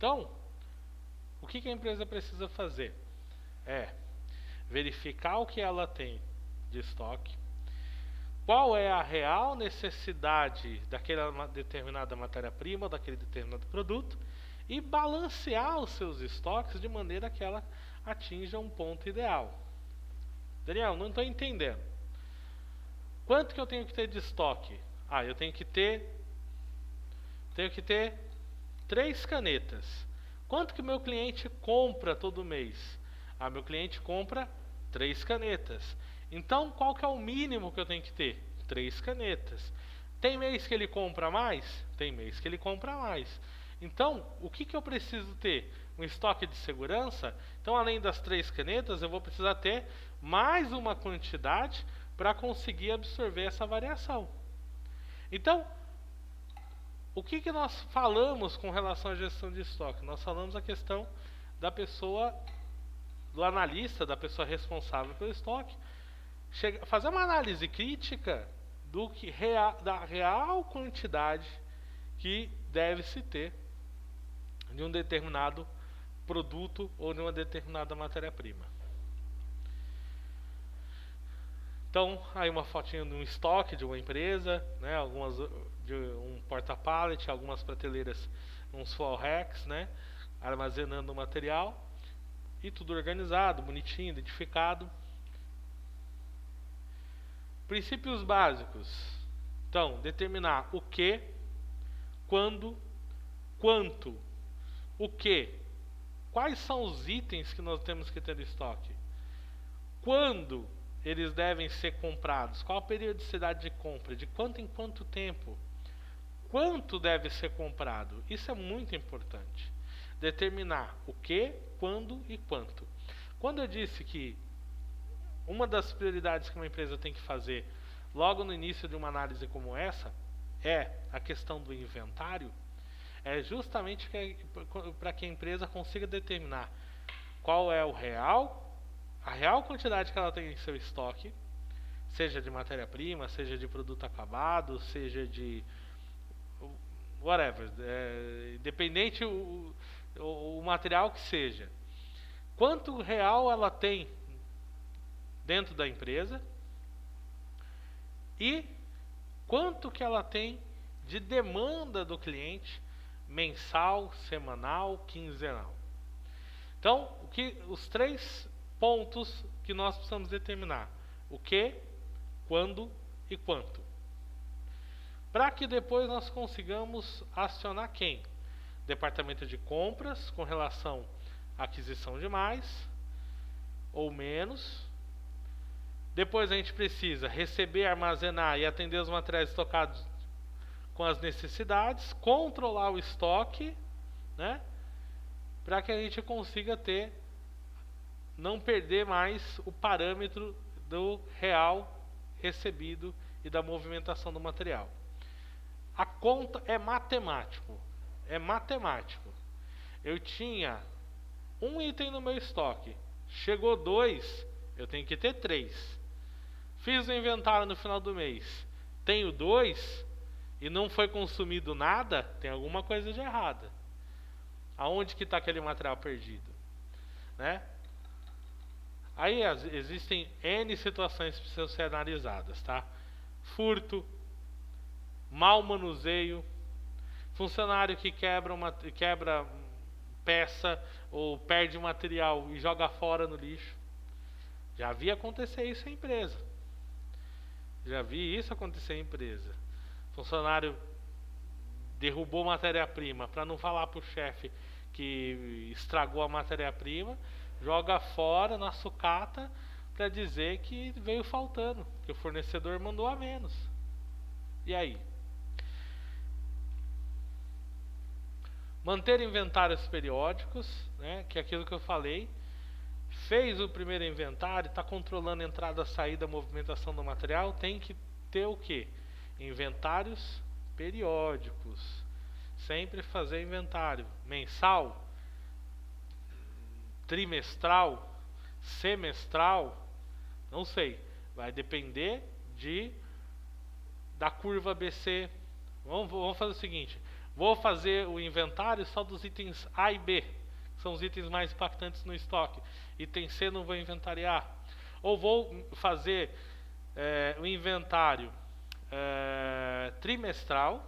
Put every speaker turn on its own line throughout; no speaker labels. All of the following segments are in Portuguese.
Então, o que a empresa precisa fazer? É verificar o que ela tem de estoque, qual é a real necessidade daquela determinada matéria-prima, daquele determinado produto, e balancear os seus estoques de maneira que ela atinja um ponto ideal. Daniel, não estou entendendo. Quanto que eu tenho que ter de estoque? Eu tenho que ter 3 canetas. Quanto que meu cliente compra todo mês? Meu cliente compra 3 canetas. Então, qual que é o mínimo que eu tenho que ter? 3 canetas. Tem mês que ele compra mais? Tem mês que ele compra mais. Então, o que eu preciso ter? Um estoque de segurança? Então, além das 3 canetas, eu vou precisar ter mais uma quantidade para conseguir absorver essa variação. Então, o que nós falamos com relação à gestão de estoque? Nós falamos a questão da pessoa, do analista, da pessoa responsável pelo estoque, fazer uma análise crítica da real quantidade que deve se ter de um determinado produto ou de uma determinada matéria-prima. Então, aí uma fotinha de um estoque de uma empresa, né, algumas de um porta-pallet, algumas prateleiras, uns floor racks, né, armazenando o material, e tudo organizado, bonitinho, identificado. Princípios básicos. Então, determinar o que, quando, quanto, o que, quais são os itens que nós temos que ter em estoque, quando eles devem ser comprados, qual a periodicidade de compra, de quanto em quanto tempo, quanto deve ser comprado. Isso é muito importante. Determinar o que, quando e quanto. Quando eu disse que uma das prioridades que uma empresa tem que fazer logo no início de uma análise como essa é a questão do inventário, é justamente para que a empresa consiga determinar qual é a real quantidade que ela tem em seu estoque, seja de matéria-prima, seja de produto acabado, seja de whatever, independente o material que seja. Quanto real ela tem dentro da empresa e quanto que ela tem de demanda do cliente mensal, semanal, quinzenal. Então, os 3 pontos que nós precisamos determinar: o que, quando e quanto. Para que depois nós consigamos acionar quem? Departamento de compras com relação à aquisição de mais ou menos. Depois a gente precisa receber, armazenar e atender os materiais estocados com as necessidades, controlar o estoque, né? Para que a gente consiga não perder mais o parâmetro do real recebido e da movimentação do material. A conta é matemático. Eu tinha um item no meu estoque, chegou 2, eu tenho que ter 3. Fiz o inventário no final do mês, tenho 2 e não foi consumido nada, tem alguma coisa de errada. Aonde que está aquele material perdido, né? Aí existem N situações que precisam ser analisadas, tá? Furto, mau manuseio, funcionário que quebra peça ou perde material e joga fora no lixo. Já vi acontecer isso em empresa. Funcionário derrubou matéria-prima, para não falar para o chefe que estragou a matéria-prima, joga fora na sucata para dizer que veio faltando, que o fornecedor mandou a menos. E aí? Manter inventários periódicos, né, que é aquilo que eu falei. Fez o primeiro inventário, está controlando a entrada, a saída, a movimentação do material, tem que ter o quê? Inventários periódicos. Sempre fazer inventário mensal, trimestral, semestral, não sei, vai depender da curva ABC. Vamos fazer o seguinte: Vou fazer o inventário só dos itens A e B, que são os itens mais impactantes no estoque. Item C não vou inventariar. Ou vou fazer o inventário trimestral.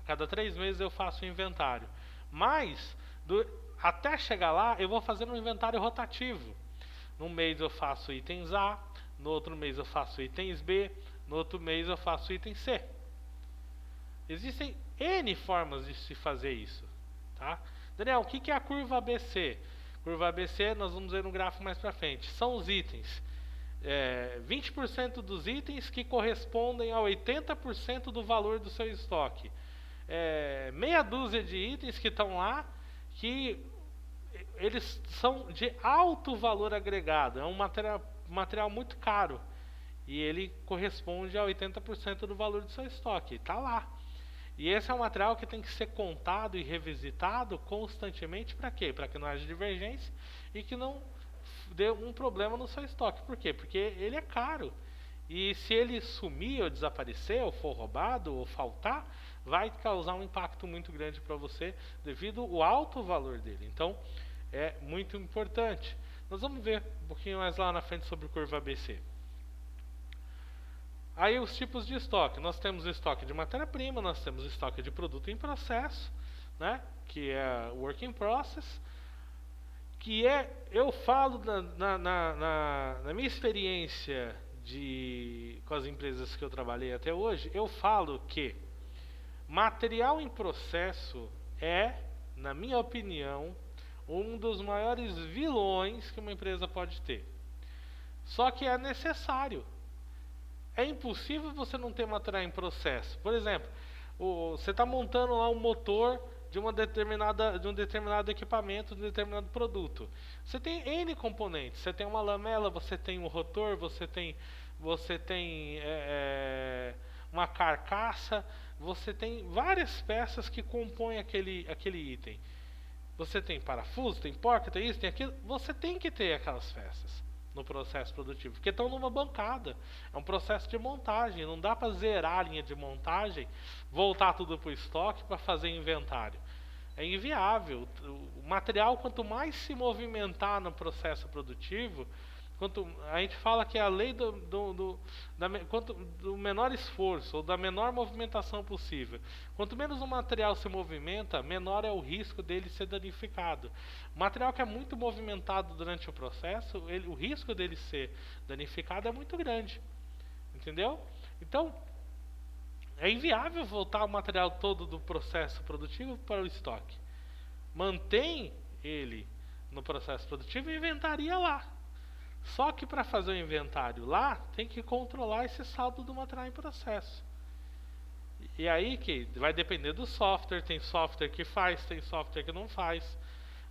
A cada 3 meses eu faço o inventário. Mas, até chegar lá, eu vou fazer um inventário rotativo. Num mês eu faço itens A, no outro mês eu faço itens B, no outro mês eu faço item C. Existem N formas de se fazer isso, tá? Daniel, o que é a curva ABC? Curva ABC, nós vamos ver no gráfico mais para frente. São os itens. 20% dos itens que correspondem a 80% do valor do seu estoque. Meia dúzia de itens que estão lá, que eles são de alto valor agregado. É um material muito caro. E ele corresponde a 80% do valor do seu estoque. Está lá. E esse é um material que tem que ser contado e revisitado constantemente. Para quê? Para que não haja divergência e que não dê um problema no seu estoque. Por quê? Porque ele é caro. E se ele sumir ou desaparecer, ou for roubado, ou faltar, vai causar um impacto muito grande para você devido ao alto valor dele. Então, é muito importante. Nós vamos ver um pouquinho mais lá na frente sobre curva ABC. Aí os tipos de estoque. Nós temos o estoque de matéria-prima, nós temos o estoque de produto em processo, né, que é work in process, que eu falo na minha experiência com as empresas que eu trabalhei até hoje, eu falo que material em processo na minha opinião, um dos maiores vilões que uma empresa pode ter. Só que é necessário. É impossível você não ter material em processo. Por exemplo, você está montando lá um motor de um determinado equipamento, de um determinado produto. Você tem N componentes. Você tem uma lamela, você tem um rotor, você tem uma carcaça, você tem várias peças que compõem aquele item. Você tem parafuso, tem porca, tem isso, tem aquilo. Você tem que ter aquelas peças no processo produtivo, porque estão numa bancada. É um processo de montagem. Não dá para zerar a linha de montagem, voltar tudo para o estoque para fazer inventário. É inviável. O material, quanto mais se movimentar no processo produtivo, a gente fala que é a lei do menor esforço, ou da menor movimentação possível. Quanto menos o material se movimenta, menor é o risco dele ser danificado. O material que é muito movimentado durante o processo, o risco dele ser danificado é muito grande. Entendeu? Então, é inviável voltar o material todo do processo produtivo para o estoque. Mantém ele no processo produtivo e inventaria lá. Só que para fazer o inventário lá, tem que controlar esse saldo do material em processo. E aí que vai depender do software. Tem software que faz, tem software que não faz.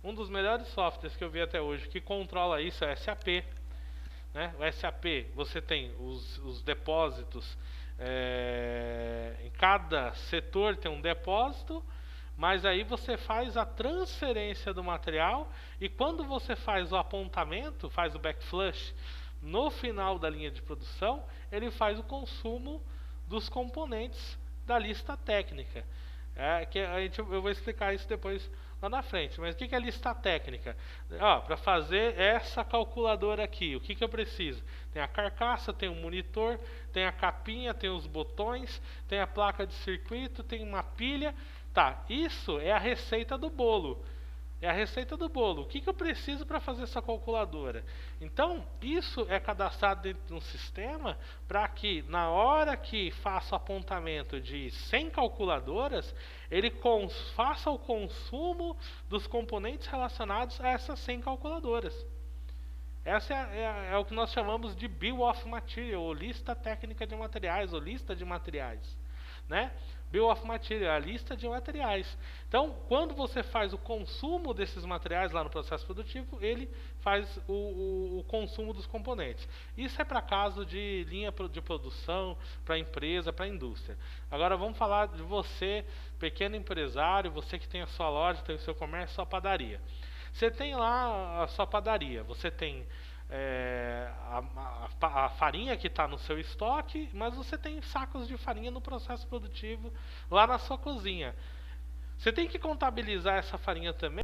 Um dos melhores softwares que eu vi até hoje que controla isso é o SAP. Né? O SAP, você tem os depósitos. Em cada setor tem um depósito. Mas aí você faz a transferência do material e quando você faz o apontamento, faz o backflush, no final da linha de produção, ele faz o consumo dos componentes da lista técnica. Eu vou explicar isso depois lá na frente. Mas o que é a lista técnica? Para fazer essa calculadora aqui, o que eu preciso? Tem a carcaça, tem o monitor, tem a capinha, tem os botões, tem a placa de circuito, tem uma pilha. Tá, isso é a receita do bolo. É a receita do bolo. O que eu preciso para fazer essa calculadora? Então, isso é cadastrado dentro de um sistema para que, na hora que faça o apontamento de 100 calculadoras, ele faça o consumo dos componentes relacionados a essas 100 calculadoras. Essa é o que nós chamamos de Bill of Material, ou lista técnica de materiais, ou lista de materiais. Né? Bill of Material, a lista de materiais. Então, quando você faz o consumo desses materiais lá no processo produtivo, ele faz o consumo dos componentes. Isso é para caso de linha de produção, para empresa, para indústria. Agora vamos falar de você, pequeno empresário, você que tem a sua loja, tem o seu comércio, a sua padaria. Você tem lá a sua padaria, você tem a farinha que está no seu estoque, mas você tem sacos de farinha no processo produtivo lá na sua cozinha. Você tem que contabilizar essa farinha também